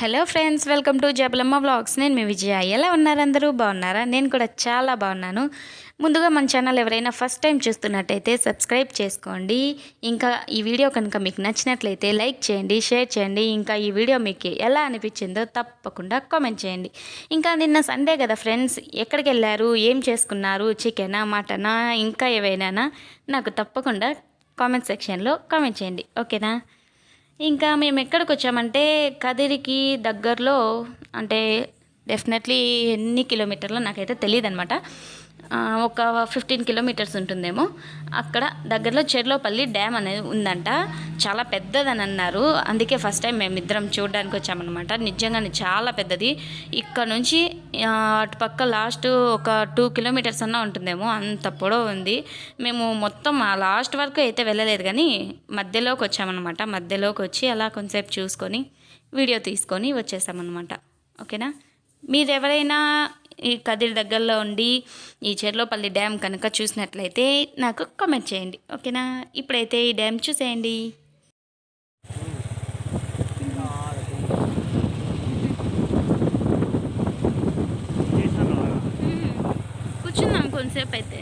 Hello friends, welcome to Jabalamma vlogs. నేను మీ విజయ. ఎలా ఉన్నారు? అందరూ బాగున్నారా? నేను కూడా చాలా బాగున్నాను. ముందుగా మన ఛానల్ ఎవరైనా ఫస్ట్ టైం చూస్తున్నట్టయితే సబ్స్క్రైబ్ చేసుకోండి. ఇంకా ఈ వీడియో కనుక మీకు నచ్చినట్లయితే లైక్ చేయండి, షేర్ చేయండి. ఇంకా ఈ వీడియో మీకు ఎలా అనిపించిందో తప్పకుండా కామెంట్ చేయండి. ఇంకా నిన్న సండే కదా ఫ్రెండ్స్, ఎక్కడికి వెళ్ళారు, ఏం చేసుకున్నారు, చికెనా, మటనా, ఇంకా ఏవైనా నాకు తప్పకుండా కామెంట్ సెక్షన్లో కామెంట్ చేయండి, ఓకేనా? ఇంకా మేము ఎక్కడికి వచ్చామంటే కదిరికి దగ్గరలో, అంటే డెఫినెట్లీ ఎన్ని కిలోమీటర్లో నాకైతే తెలియదు అనమాట. ఒక 15 కిలోమీటర్స్ ఉంటుందేమో. అక్కడ దగ్గరలో చెర్లోపల్లి డ్యామ్ అనేది ఉందంట. చాలా పెద్దదని అన్నారు. అందుకే ఫస్ట్ టైం మేమిద్దరం చూడడానికి వచ్చామన్నమాట. నిజంగానే చాలా పెద్దది. ఇక్కడ నుంచి అటుపక్క లాస్ట్ ఒక 2 కిలోమీటర్స్ అన్నా ఉంటుందేమో, అంత పొడవు ఉంది. మేము మొత్తం ఆ లాస్ట్ వరకు అయితే వెళ్ళలేదు, కానీ మధ్యలోకి వచ్చామన్నమాట. మధ్యలోకి వచ్చి అలా కొంచెంసేపు చూసుకొని వీడియో తీసుకొని వచ్చేసామన్నమాట, ఓకేనా? మీరెవరైనా ఈ కదిరి దగ్గరలో ఉండి ఈ చెర్లోపల్లి డ్యామ్ కనుక చూసినట్లయితే నాకు కామెంట్ చేయండి, ఓకేనా? ఇప్పుడైతే ఈ డ్యామ్ చూసేయండి. కూర్చున్నాం కొంతసేపు అయితే.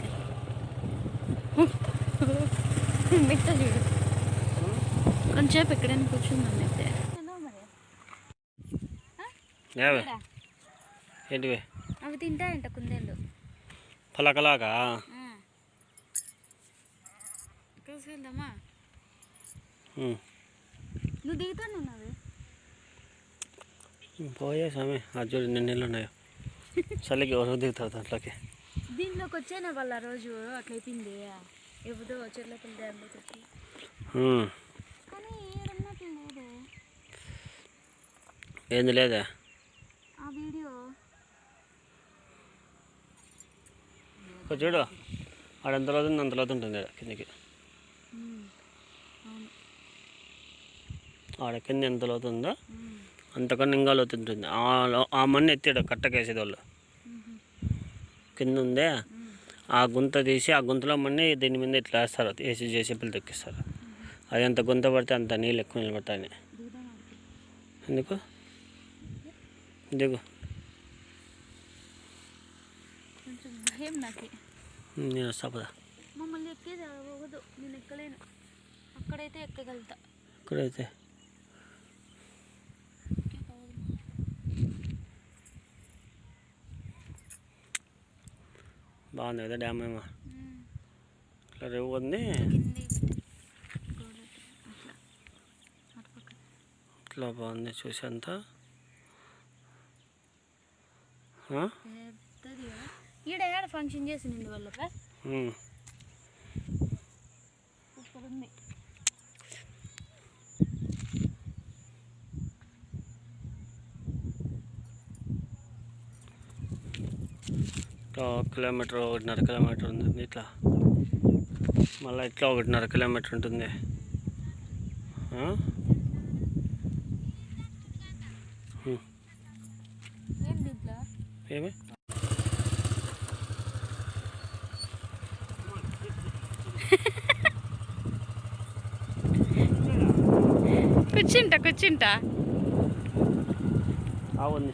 చూడు, కొంచెంసేపు ఎక్కడైనా కూర్చుందాం అయితే. ఏంటివి అవి తింటాయంట కుందేళ్ళు. పలకలాగా తీసుకెళ్దామా? నువ్వు దిగుతాను ఉన్నావు. పోయే స్వామి, అది చూడు ఎన్ని నీళ్ళు ఉన్నాయో. చలికి ఎవరు దిగుతారు దాంట్లోకి. దీంట్లోకి వచ్చానే వాళ్ళ రోజు అట్లా అయిపోయింది. ఎప్పుడో చెట్లపల్లి డ్యామ్లోకి వచ్చి, కానీ ఏడున్నట్లు లేదు. ఏంది లేదా ఆ వీడియో చూడు, ఆడ ఎంత లోతు ఉంది, అంత లోతు ఉంటుంది కిందకి. ఆడ కింద ఎంత లోతు ఉందో అంతకన్నా ఇంకా లోతు ఉంటుంది. ఆ మన్ను ఎత్తాడు కట్టకేసేది వాళ్ళు. కింద ఉందే ఆ గుంత తీసి ఆ గుంతలో మన్ని దీని మీద ఇట్లా వేస్తారు, వేసి జేసీబీలు తొక్కిస్తారు. అది ఎంత గుంత పడితే అంత నీళ్ళు ఎక్కువ నిలబడతాయని. ఎందుకు దిగు, నేను వస్తా పదా. మమ్మల్ని ఎక్కేది అవ్వదు, నేను ఎక్కలేను. అక్కడైతే ఎక్కగలుగుతా. ఇక్కడైతే బాగుంది కదా డ్యామ్. ఏమో ఇట్లా రేవు ఉంది, ఇట్లా బాగుంది చూసేంత. ఈడ ఏడ ఫంక్షన్ చేసింది వాళ్ళ సూపర్ ఉంది. కిలోమీటర్ 1.5 కిలోమీటర్ ఉంది. ఇట్లా మళ్ళీ ఇట్లా 1.5 కిలోమీటర్ ఉంటుంది. ఏమి కూర్చుంటా అవును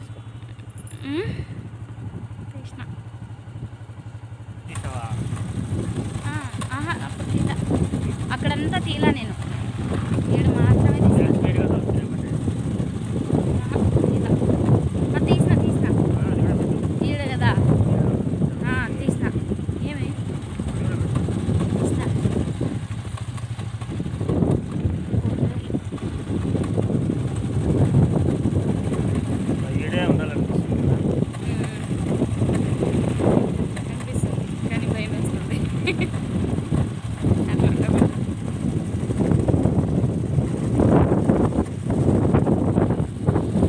అక్కడంతా తీలా నేను ఏడు మాత్రమే తీసిన ఈడ కదా తీసిన. ఏమి ఈడే ఉండాలనిపిస్తుంది, కానీ భయం వేస్తుంది.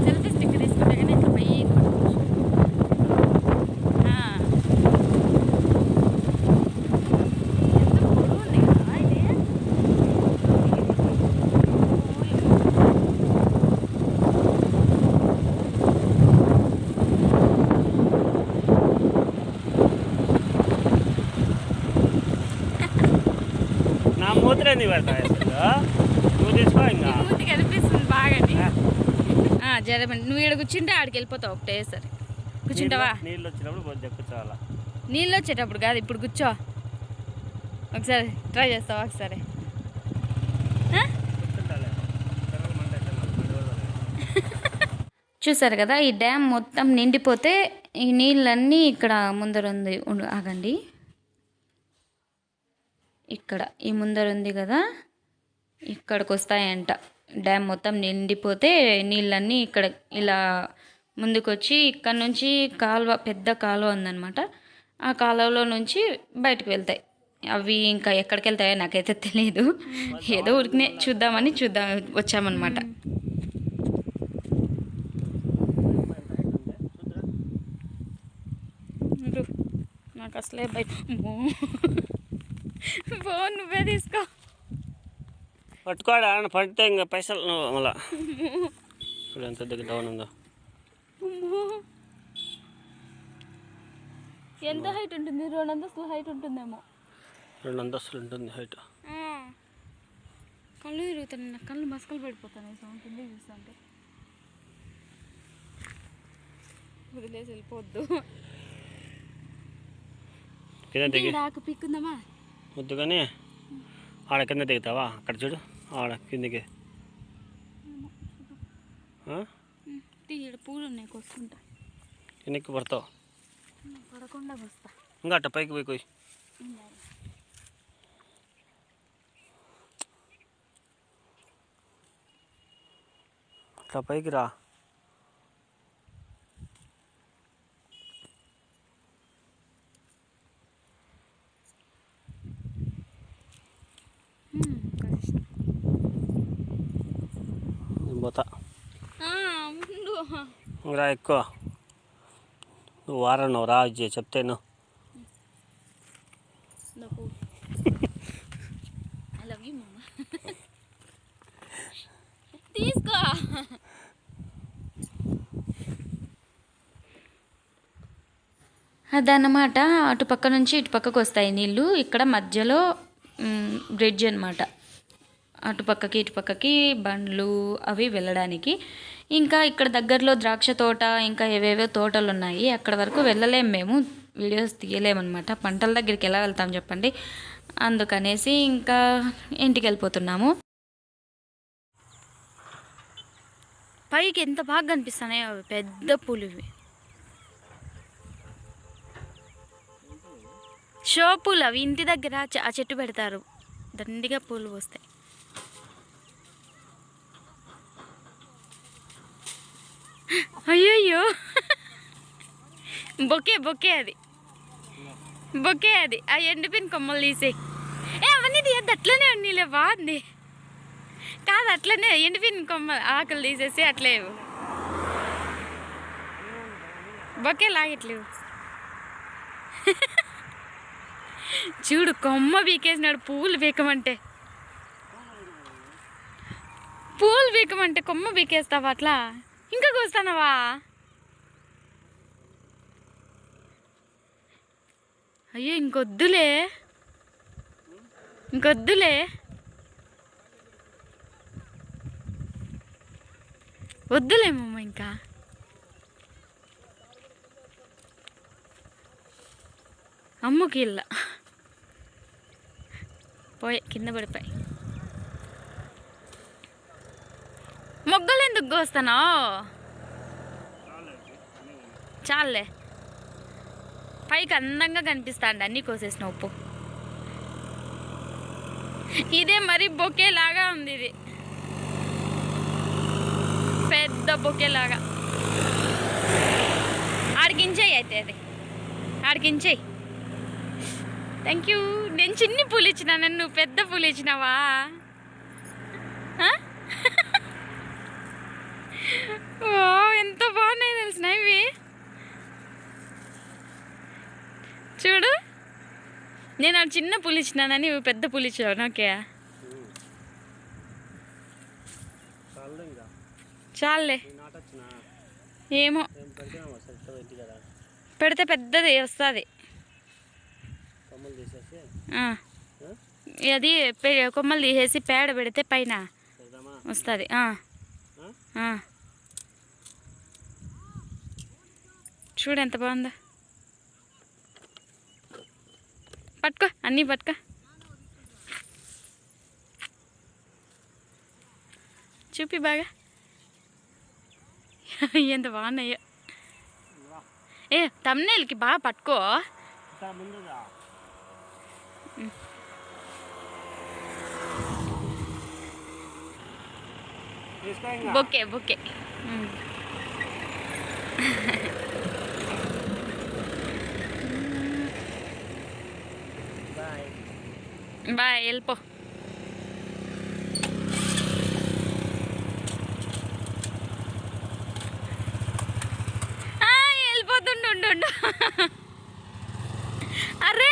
సెల్ఫీ స్టిక్ తీసుకుంటే కానీ ఇట్లా పై ఎంత పొడవు ఉంది కదా ఇది. నా మూత్రేంది పెడతా అసలు. నువ్వు తీసుకో ఇంకా మూతి కనిపిస్తుంది బాగా. జరబండి. నువ్వు ఇక్కడ కూర్చుంటే ఆడికి వెళ్ళిపోతావు ఒకటే సరే. కూర్చుంటావా? నీళ్ళు వచ్చినప్పుడు కూర్చోవాలా. నీళ్ళు వచ్చేటప్పుడు కాదు, ఇప్పుడు కూర్చో. ఒకసారి ట్రై చేస్తావా ఒకసారి? చూసారు కదా, ఈ డ్యామ్ మొత్తం నిండిపోతే ఈ నీళ్ళన్నీ ఇక్కడ ముందరుంది. ఆగండి, ఇక్కడ ఈ ముందరుంది కదా, ఇక్కడికి వస్తాయంట. డ్యామ్ మొత్తం నిండిపోతే నీళ్ళన్నీ ఇక్కడ ఇలా ముందుకొచ్చి ఇక్కడ నుంచి కాలువ, పెద్ద కాలువ ఉందన్నమాట. ఆ కాలువలో నుంచి బయటకు వెళ్తాయి. అవి ఇంకా ఎక్కడికి వెళ్తాయో నాకైతే తెలియదు. ఏదో ఊరికనే చూద్దామని వచ్చామన్నమాట. నాకు అసలే నువ్వే తీసుకో. పట్టుకోడా, పడితే ఇంకా పైసలు నువ్వు మళ్ళా. ఇప్పుడు ఎంత దగ్గర డౌన్ ఉందో. ఎంత హైట్ ఉంటుంది? 2 అంతస్తుల హైట్ ఉంటుందేమో. 2 అంతస్తులు ఉంటుంది హైట్. కళ్ళు తిరుగుతాయి, నా కళ్ళు మసకలు పడిపోతాయి సౌండ్ కింద చూస్తుంటే. వదిలేసి వెళ్ళిపోద్దు. కింద దిగి పిక్కుందామా? వద్దు కానీ ఆడ కింద దిగుతావా? అక్కడ చూడు, ఆడ కిందకి పూలు ఉన్నాయి, కొట్టుకుంటా. కిందకి పడతావు, పడకుండా వస్తా. ఇంకా అట్ట పైకి పోయి అట్లా పైకి రా. పోతా రా, ఎక్కువ నువ్వు వారం నువ్వు రా చెప్తాను. తీసుకో. అదన్నమాట. అటుపక్క నుంచి ఇటుపక్కకు వస్తాయి నీళ్ళు. ఇక్కడ మధ్యలో బ్రిడ్జ్ అనమాట. అటుపక్కకి ఇటుపక్కకి బండ్లు అవి వెళ్ళడానికి. ఇంకా ఇక్కడ దగ్గరలో ద్రాక్ష తోట, ఇంకా ఏవేవో తోటలు ఉన్నాయి. అక్కడ వరకు వెళ్ళలేము, మేము వీడియోస్ తీయలేమన్నమాట. పంటల దగ్గరికి ఎలా వెళ్తాం చెప్పండి. అందుకనేసి ఇంకా ఇంటికి వెళ్ళిపోతున్నాము. పైకి ఎంత బాగా కనిపిస్తున్నాయో అవి పెద్ద పూలు. ఇవి షో పూలు, అవి ఇంటి దగ్గర ఆ చెట్టు పెడతారు, దండిగా పూలు వస్తాయి. అయ్యయ్యో, బొకే అది ఆ ఎండిపోయిన కొమ్మలు తీసేయి. అవన్నీ తీయద్దు, అట్లనే ఉన్నీలే, బాగుంది. కాదు, అట్లనే ఎండిపోయిన కొమ్మ ఆకులు తీసేసి అట్లే బొకే లాగట్లేవు. చూడు, కొమ్మ బీకేసినాడు. పూలు బీకమంటే కొమ్మ బీకేస్తావా? అట్లా ఇంకా కోస్తానవా? అయ్యో, ఇంకొద్దులే వద్దులేమమ్మ. ఇంకా అమ్ముకి ఇల్ల పోయి కింద పడిపోయి. మొగ్గలు ఎందుకు కోస్తానో? చాలే, పైకి అందంగా కనిపిస్తాండి. అన్నీ కోసేసిన ఉప్పు. ఇదే మరి బొకే లాగా ఉంది. ఇది పెద్ద బొకే లాగా. ఆడికించేయి అయితే, అది ఆడికించేయి. Thank you. నేను చిన్ని పూలు ఇచ్చినా, నువ్వు పెద్ద పూలు ఇచ్చినావా? ఎంత బాగున్నాయి తెలిసిన ఇవి. చూడు, నేను ఆ చిన్న పూలు ఇచ్చినానని ఇవి పెద్ద పూలు ఇచ్చావు. ఓకే, చాలే. ఏమో, పెడితే పెద్దది వస్తుంది. అది కొమ్మలు తీసేసి పేడ పెడితే పైన వస్తుంది. చూడు ఎంత బాగుందో. పట్టుకో, అన్నీ పట్టుకో. చూపి బాగా. ఎంత బాగున్నాయో. ఏ తమ్నేల్కి బాగా పట్టుకో. Bouquet bouquet. బాయ్, వెళ్ళిపో. వెళ్ళిపోతుండు. అరే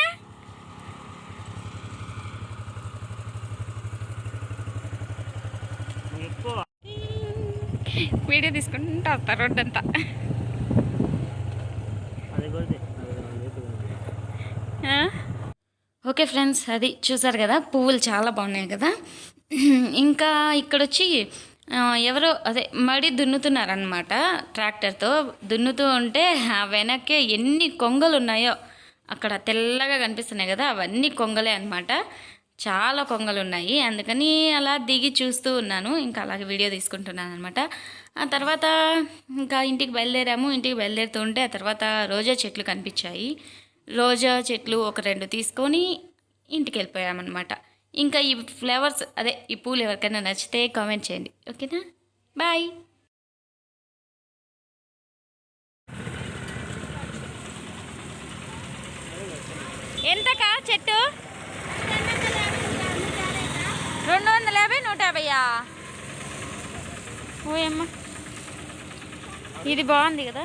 వీడియో తీసుకుంటా వస్తా రోడ్డు అంతా. ఓకే ఫ్రెండ్స్, అది చూసారు కదా, పువ్వులు చాలా బాగున్నాయి కదా. ఇంకా ఇక్కడ వచ్చి ఎవరో అదే మడి దున్నుతున్నారనమాట. ట్రాక్టర్తో దున్నుతూ ఉంటే ఆ వెనక్కే ఎన్ని కొంగలు ఉన్నాయో అక్కడ తెల్లగా కనిపిస్తున్నాయి కదా, అవన్నీ కొంగలే అనమాట. చాలా కొంగలు ఉన్నాయి. అందుకని అలా దిగి చూస్తూ ఉన్నాను, ఇంకా అలాగే వీడియో తీసుకుంటున్నాను అనమాట. ఆ తర్వాత ఇంకా ఇంటికి బయలుదేరాము. ఇంటికి బయలుదేరుతూ ఉంటే ఆ తర్వాత రోజా చెట్లు కనిపించాయి. రోజా చెట్లు ఒక 2 తీసుకొని ఇంటికి వెళ్ళిపోయామన్నమాట. ఇంకా ఈ ఫ్లవర్స్ అదే ఈ పూలు ఎవరికైనా నచ్చితే కామెంట్ చేయండి, ఓకేనా? బాయ్. ఎంతకా చెట్టు? 250, 150. ఓయమ్మ, ఇది బాగుంది కదా.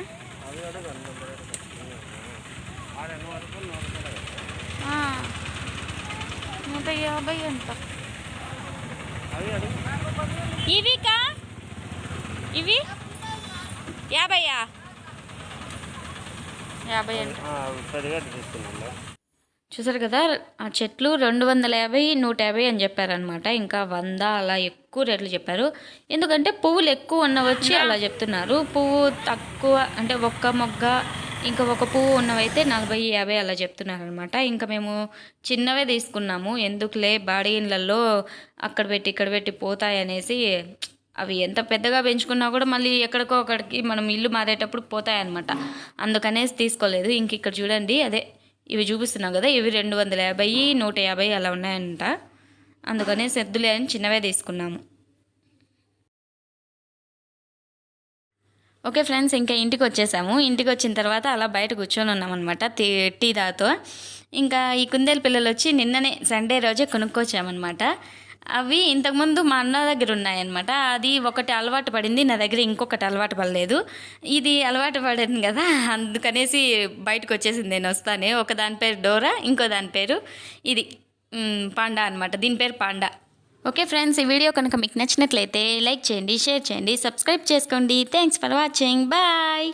150 ఎంత? ఇవి కా ఇవి 50. 50 అంట. చూసారు కదా, ఆ చెట్లు 250, 150 అని చెప్పారనమాట. ఇంకా 100 అలా ఎక్కువ రేట్లు చెప్పారు. ఎందుకంటే పువ్వులు ఎక్కువ ఉన్నవచ్చి అలా చెప్తున్నారు. పువ్వు తక్కువ అంటే ఒక్క మొగ్గ ఇంకా ఒక పువ్వు ఉన్నవైతే 40, 50 అలా చెప్తున్నారు అనమాట. ఇంకా మేము చిన్నవే తీసుకున్నాము. ఎందుకులే బాడీలలో అక్కడ పెట్టి ఇక్కడ పెట్టి పోతాయనేసి, అవి ఎంత పెద్దగా పెంచుకున్నా కూడా మళ్ళీ ఎక్కడికో అక్కడికి మనం ఇల్లు మారేటప్పుడు పోతాయన్నమాట. అందుకనేసి తీసుకోలేదు. ఇంక ఇక్కడ చూడండి, అదే ఇవి చూపిస్తున్నాం కదా, ఇవి 250, 150 అలా ఉన్నాయంట. అందుకనే సెద్దులే అని చిన్నవే తీసుకున్నాము. ఓకే ఫ్రెండ్స్, ఇంకా ఇంటికి వచ్చేసాము. ఇంటికి వచ్చిన తర్వాత అలా బయట కూర్చొని ఉన్నామన్నమాట టీ తాగుతూ. ఇంకా ఈ కుందేలు పిల్లలు వచ్చి నిన్ననే సండే రోజే కొనుక్కొచ్చామన్నమాట. అవి ఇంతకుముందు మా అన్న దగ్గర ఉన్నాయన్నమాట. అది ఒకటి అలవాటు పడింది, నా దగ్గర ఇంకొకటి అలవాటు పడలేదు. ఇది అలవాటు పడింది కదా, అందుకనేసి బయటకు వచ్చేసింది నేను వస్తానే. ఒక దాని పేరు డోరా, ఇంకో దాని పేరు ఇది పాండా అనమాట. దీని పేరు పాండా. ఓకే ఫ్రెండ్స్, ఈ వీడియో కనుక మీకు నచ్చినట్లయితే లైక్ చేయండి, షేర్ చేయండి, సబ్స్క్రైబ్ చేసుకోండి. Thanks for watching. బాయ్.